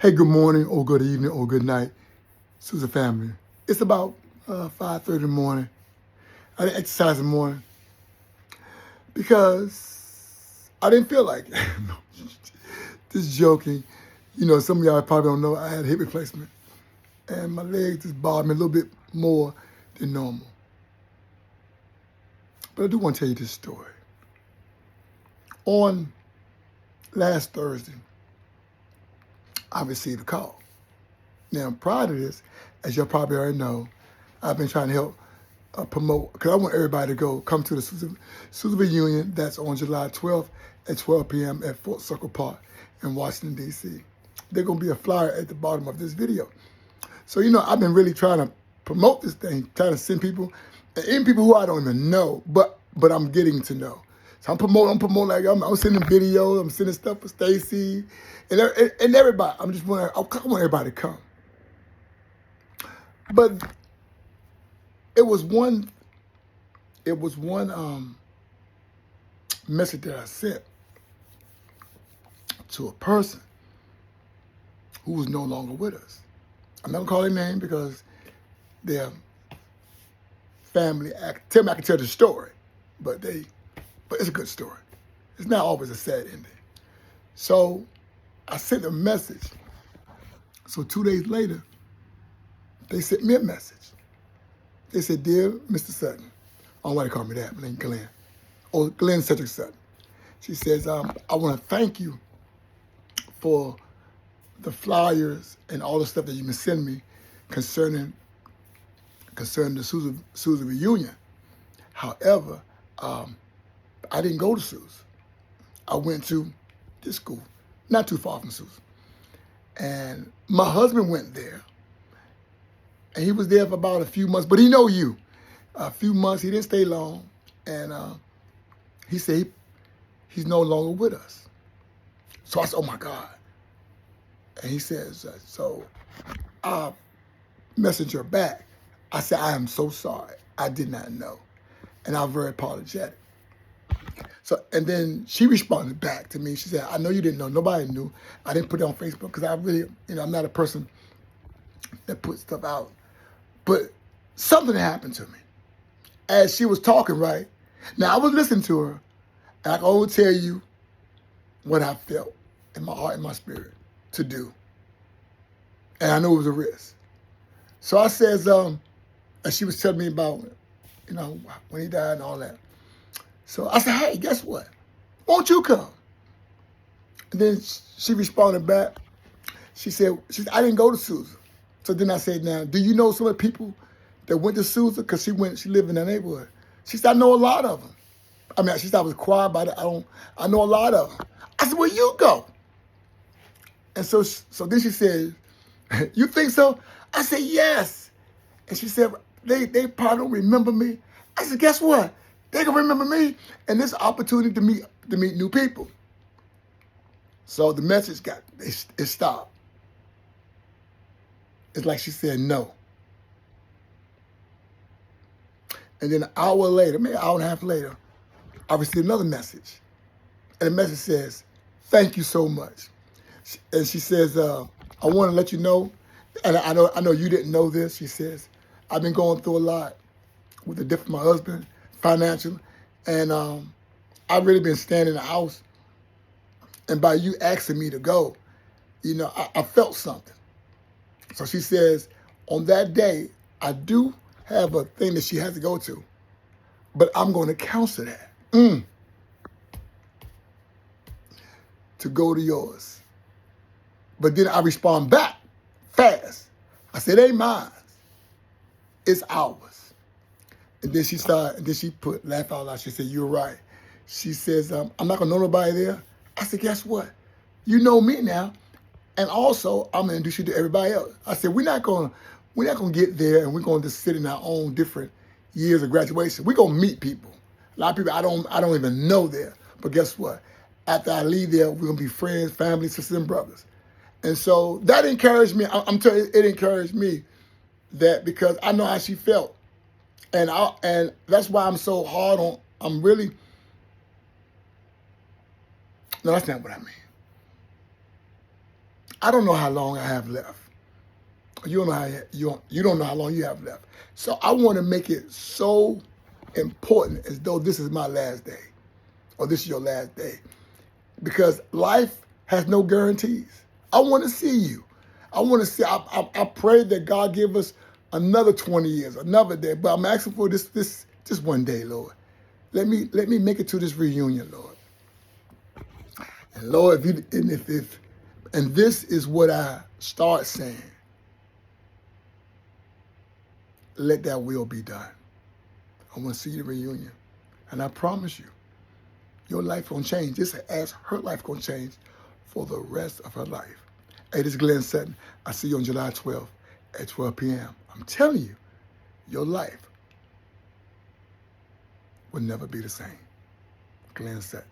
Hey, good morning, or good evening, or good night, Susan family. It's about 5:30 in the morning. I didn't exercise in the morning because I didn't feel like it. Just joking. You know, some of y'all probably don't know I had a hip replacement, and my legs just bothered me a little bit more than normal. But I do want to tell you this story. On last Thursday, I received a call. Now, prior to this, as y'all probably already know, I've been trying to help promote, because I want everybody to come to the Susan reunion that's on July 12th at 12 p.m. at Fort Circle Park in Washington, D.C. There's going to be a flyer at the bottom of this video. So, I've been really trying to promote this thing, trying to send people, and even people who I don't even know, but I'm getting to know. So I'm promoting like I'm sending videos, I'm sending stuff for Stacy and everybody. I want everybody to come. But it was one message that I sent to a person who was no longer with us. I'm not gonna call their name because their family tell me I can tell the story, but it's a good story. It's not always a sad ending. So I sent a message. So 2 days later, they sent me a message. They said, "Dear Mr. Sutton," I don't know why they call me that, my name Glenn. Or Glenn Cedric Sutton. She says, I want to thank you for the flyers and all the stuff that you've been sending me concerning the Susan reunion. However, I didn't go to Susan. I went to this school, not too far from Susan. And my husband went there, and he was there for about a few months, but he know you. A few months, he didn't stay long, and he said he's no longer with us. So I said, oh my God. And he says, so I messaged her back. I said, I am so sorry. I did not know. And I'm very apologetic. So, and then she responded back to me. She said, I know you didn't know. Nobody knew. I didn't put it on Facebook because I really, I'm not a person that puts stuff out. But something happened to me as she was talking, right? Now, I was listening to her, and I can only tell you what I felt in my heart and my spirit to do. And I knew it was a risk. So I says, and she was telling me about, when he died and all that. So I said, hey, guess what? Won't you come? And then she responded back. She said, I didn't go to Susan. So then I said, now, do you know some of the people that went to Susan? Because she lived in that neighborhood. She said, I know a lot of them. I mean, she said I was quiet about it. I know a lot of them. I said, well, you go. And so then she said, you think so? I said, yes. And she said, they probably don't remember me. I said, guess what? They can remember me. And this opportunity to meet new people. So the message it stopped. It's like she said no. And then an hour later, maybe an hour and a half later, I received another message. And the message says, thank you so much. And she says, I want to let you know, and I know you didn't know this. She says, I've been going through a lot with the death of my husband, financially, and I've really been standing in the house. And by you asking me to go, I felt something. So she says, on that day, I do have a thing that she has to go to, but I'm going to counsel that to go to yours. But then I respond back fast. I said, it ain't mine. It's ours. And then she put, laugh out loud. She said, you're right. She says, I'm not going to know nobody there. I said, guess what? You know me now. And also, I'm going to introduce you to everybody else. I said, we're not going to get there and we're going to just sit in our own different years of graduation. We're going to meet people. A lot of people I don't even know there. But guess what? After I leave there, we're going to be friends, family, sisters, and brothers. And so that encouraged me. I'm telling you, it encouraged me that because I know how she felt. And that's why I'm so hard on, no, that's not what I mean. I don't know how long I have left. You don't know you don't know how long you have left. So I want to make it so important as though this is my last day or this is your last day, because life has no guarantees. I want to see you. I want to see. I pray that God give us another 20 years, another day. But I'm asking for this just one day, Lord. Let me make it to this reunion, Lord. And Lord, and this is what I start saying. Let that will be done. I want to see the reunion. And I promise you, your life gonna change just as her life gonna change for the rest of her life. Hey, this is Glenn Sutton. I see you on July 12th at 12 p.m. I'm telling you, your life will never be the same. Glenn Sutton.